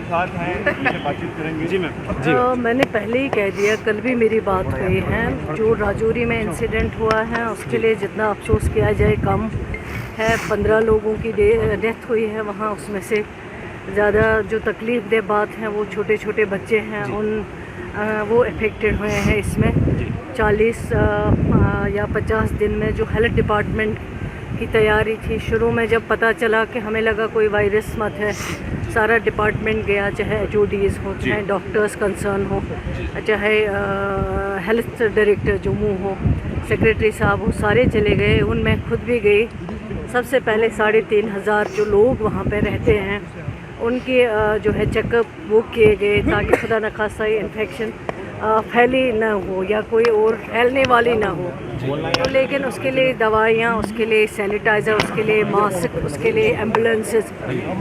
साथ हैं, उनसे बातचीत करेंगे। जी मैम। जी मैंने पहले ही कह दिया, कल भी मेरी बात हुई है। जो राजौरी में इंसिडेंट हुआ है उसके लिए जितना अफसोस किया जाए कम है। 15 लोगों की डेथ हुई है वहाँ, उसमें से ज़्यादा जो तकलीफ़ दे बात है वो छोटे छोटे बच्चे हैं, वो अफेक्टेड हुए हैं। इसमें 40 या 50 दिन में जो हेल्थ डिपार्टमेंट की तैयारी थी, शुरू में जब पता चला कि हमें लगा कोई वायरस मत है, सारा डिपार्टमेंट गया, चाहे HODs हो, चाहे डॉक्टर्स कंसर्न हो, चाहे हेल्थ डायरेक्टर जम्मू हो, सेक्रेटरी साहब हो, सारे चले गए। उनमें खुद भी गई। सबसे पहले 3500 जो लोग वहाँ पे रहते हैं उनके जो है चेकअप वो किए गए, ताकि खुदा न खासा इन्फेक्शन फैली ना हो या कोई और फैलने वाली ना हो। तो लेकिन उसके लिए दवाइयाँ, उसके लिए सैनिटाइज़र, उसके लिए मास्क, उसके लिए एम्बुलेंसेस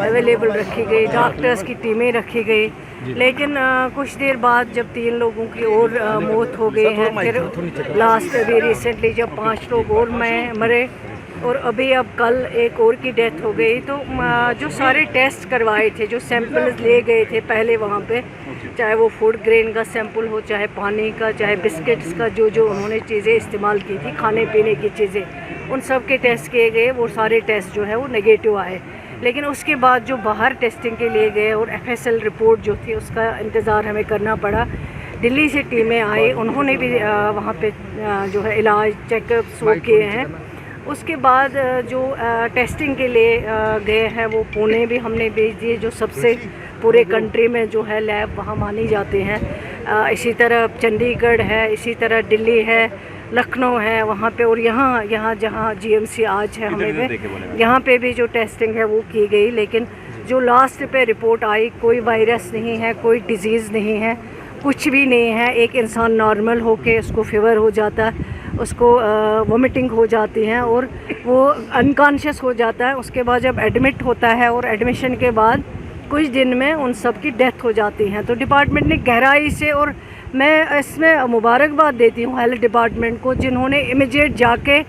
अवेलेबल रखी गई, डॉक्टर्स की टीमें रखी गई। लेकिन कुछ देर बाद जब 3 लोगों की और मौत हो गई है, फिर लास्ट अभी रिसेंटली जब 5 लोग और मरे, और अभी अब कल एक और की डेथ हो गई। तो जो सारे टेस्ट करवाए थे, जो सैंपल्स ले गए थे पहले वहाँ पे, चाहे वो फूड ग्रेन का सैंपल हो, चाहे पानी का, चाहे बिस्किट्स का, जो उन्होंने चीज़ें इस्तेमाल की थी, खाने पीने की चीज़ें, उन सब के टेस्ट किए गए। वो सारे टेस्ट जो है वो नेगेटिव आए। लेकिन उसके बाद जो बाहर टेस्टिंग के लिए गए और FSL रिपोर्ट जो थी उसका इंतज़ार हमें करना पड़ा। दिल्ली से टीमें आई, उन्होंने भी वहाँ पे जो है इलाज चेकअप्स वो किए हैं। उसके बाद जो टेस्टिंग के लिए गए हैं वो पुणे भी हमने भेज दिए, जो सबसे पूरे कंट्री में जो है लैब वहाँ मानी जाते हैं। इसी तरह चंडीगढ़ है, इसी तरह दिल्ली है, लखनऊ है वहाँ पे, और यहाँ जहाँ GMC आज है हमें पे, यहाँ पे भी जो टेस्टिंग है वो की गई। लेकिन जो लास्ट पे रिपोर्ट आई, कोई वायरस नहीं है, कोई डिज़ीज़ नहीं है, कुछ भी नहीं है। एक इंसान नॉर्मल होके उसको फीवर हो जाता है, उसको वोमिटिंग हो जाती हैं और वो अनकॉन्शियस हो जाता है। उसके बाद जब एडमिट होता है और एडमिशन के बाद कुछ दिन में उन सब की डेथ हो जाती हैं। तो डिपार्टमेंट ने गहराई से, और मैं इसमें मुबारकबाद देती हूँ हेल्थ डिपार्टमेंट को, जिन्होंने इमीडिएट जाके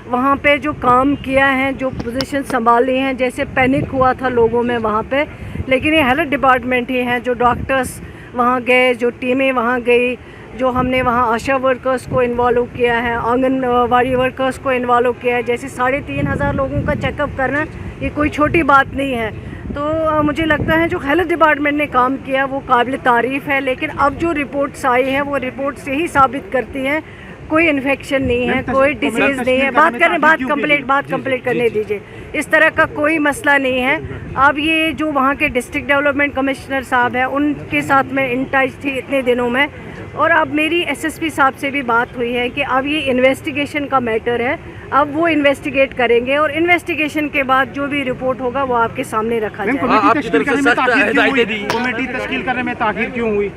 वहाँ पे जो काम किया है, जो पोजीशन संभाली हैं। जैसे पैनिक हुआ था लोगों में वहाँ पे, लेकिन ये हेल्थ डिपार्टमेंट ही हैं, जो डॉक्टर्स वहाँ गए, जो टीमें वहाँ गई, जो हमने वहाँ आशा वर्कर्स को इन्वॉल्व किया है, आंगनवाड़ी वर्कर्स को इन्वॉल्व किया है। जैसे 3500 लोगों का चेकअप करना ये कोई छोटी बात नहीं है। तो मुझे लगता है जो हेल्थ डिपार्टमेंट ने काम किया वो काबिल तारीफ़ है। लेकिन अब जो रिपोर्ट्स आई हैं वो रिपोर्ट से ही साबित करती हैं कोई इन्फेक्शन नहीं है, कोई डिजीज़ नहीं है। बात कंप्लीट करने दीजिए। इस तरह का कोई मसला नहीं है। अब ये जो वहाँ के डिस्ट्रिक्ट डेवलपमेंट कमिश्नर साहब हैं, उनके साथ में इन टच थी इतने दिनों में, और अब मेरी SSP साहब से भी बात हुई है कि अब ये इन्वेस्टिगेशन का मैटर है, अब वो इन्वेस्टिगेट करेंगे और इन्वेस्टिगेशन के बाद जो भी रिपोर्ट होगा वो आपके सामने रखा जाएगा। कमेटी तश्कील करने में ताखिर क्यों हुई?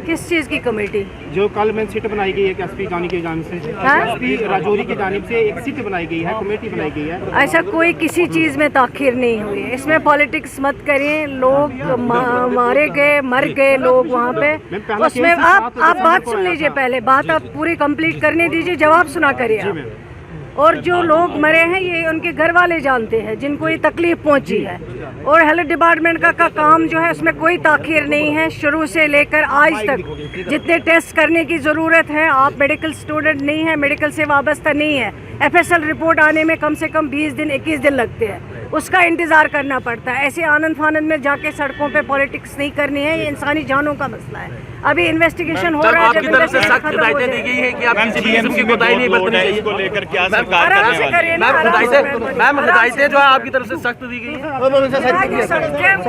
किस चीज़ की कमेटी? जो कल में सीट बनाई गई है SP जानी की जानिब से, SP राजौरी की जानिब से एक सीट बनाई गई है, कमेटी बनाई गई है। ऐसा कोई किसी चीज़ में ताखिर नहीं हुई है। इसमें पॉलिटिक्स मत करें। लोग मारे गए, मर गए लोग वहाँ पे। उसमें आप बात सुन लीजिए, पहले बात आप पूरी कंप्लीट करने दीजिए, जवाब सुना करिए। और जो लोग मरे हैं ये उनके घर वाले जानते हैं, जिनको ये तकलीफ़ पहुंची है। और हेल्थ डिपार्टमेंट का काम जो है उसमें कोई ताख़ीर नहीं है। शुरू से लेकर आज तक जितने टेस्ट करने की ज़रूरत है, आप मेडिकल स्टूडेंट नहीं है, मेडिकल से वाबस्ता नहीं है, FSL रिपोर्ट आने में कम से कम 20 दिन 21 दिन लगते हैं, उसका इंतज़ार करना पड़ता है। ऐसे आनंद फानंद में जाके सड़कों पे पॉलिटिक्स नहीं करनी है। ये इंसानी जानों का मसला है। अभी इन्वेस्टिगेशन हो रहा है। आपकी तरफ से सख्त हिदायतें दी गई है कि आप किसी भी किस्म की कोताही नहीं बरतनी चाहिए। इसको लेकर क्या सरकार मैम हिदायतें जो है आपकी तरफ से सख्त दी गई है? वो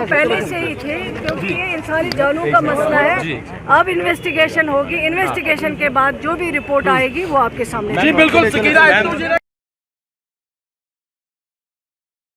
पहले से ही थे, क्योंकि ये इंसानी जानों का मसला है। अब इन्वेस्टिगेशन होगी, इन्वेस्टिगेशन के बाद जो भी रिपोर्ट आएगी वो आपके सामने। जी बिल्कुल।